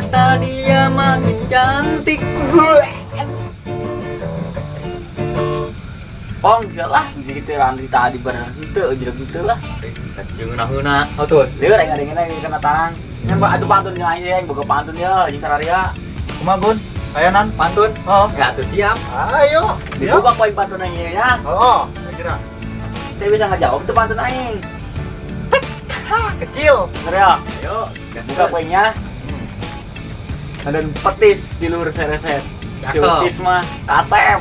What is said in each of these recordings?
Ternyata dia makin cantik. Pong, lah, gitu Randi tadi benar gitu, gitu lah. Jangan nahuna. Oh tuh. Lihat yang ada kena tangan. Yang atuh pantun yang aja, yang boga pantun ya, jeung sararia. Kumaha Gun? Ayanan Pantun. oh Ya tuh siap. ayo Dibuka poin pantun aja ya. oh saya kira Saya bisa ngejawab tuh pantun aing. kecil Bener ya? Ayo. Buka poinnya. Ada petis di luar sereset. Cakep. Petis mah kasep.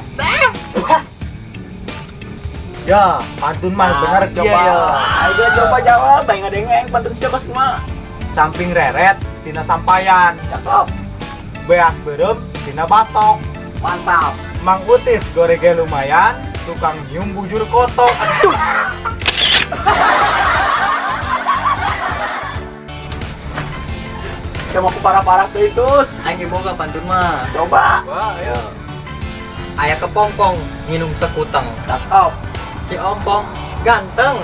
ya pantun mah bener dia coba. ya Ayo coba jawab, bae ngadengeng pantun siapa semua. samping reret tina sampayan Cakep. beas berem tina batok Mantap. Mang Utis gorege lumayan tukang nyium bujur kotok aduh Coba aku parah-parah tuh itu. Aing boga pantun mah. Coba. wah ayo Aya kepompong nginum sekuteng. Cakep. Si ompong ganteng.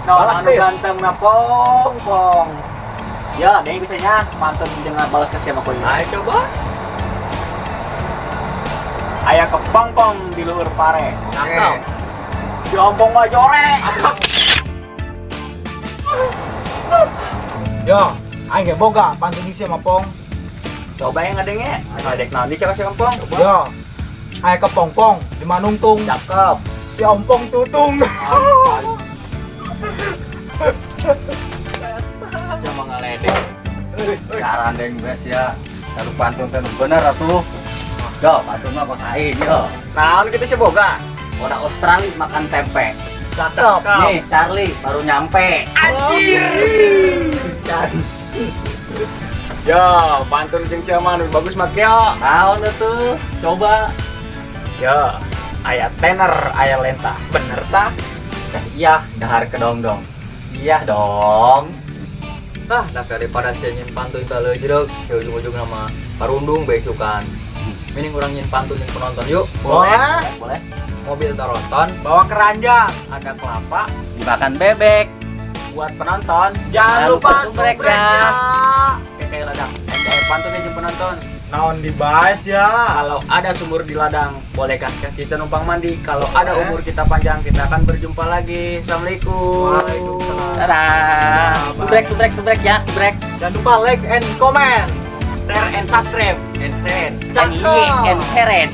Balas Tis. ganteng na pong. Ya, dia bisanya mantun dengan balas ke siapa poin. Ayo coba. Aya kepong di luhur pare. Cakep. Jompong mah jore. yo aing ge boga pantun isi mah pong Coba yang ngadenge. Ngadek nanti siapa pong. yo aya kepompong di manungtung Cakep. si ompong tutung Cuma ngaledek. Cara deng bes ya. Kalau pantun kan bener atuh. Yo, pantun mah kosain yo. Nah, kita sih boga. Orang Australia makan tempe. cakep Nih, Charlie baru nyampe. ya pantun jeung sia mah bagus mah keo Naon tuh? Coba. ya aya tener aya lenta bener tah Iya, dahar ke dong. Iya dong. Nah daripada saya nyin pantun tale jeruk, ya ujung-ujung nama parundung besukan. Mending kurang nyin pantun yang penonton yuk. Boleh. Mobil taronton, bawa keranjang Ada kelapa, dimakan bebek. Buat penonton, jangan lupa sumbrek sumbrek ya Kayak ladang. Kayak pantun aja penonton. naon dibahas ya Kalau ada sumur di ladang, bolehkah kita numpang mandi? Kalau ada umur kita panjang, kita akan berjumpa lagi. Assalamualaikum. Waalaikumsalam. Dadah. Subrek ya, subrek. jangan lupa like and comment Share and subscribe. And share. Cakep. And share.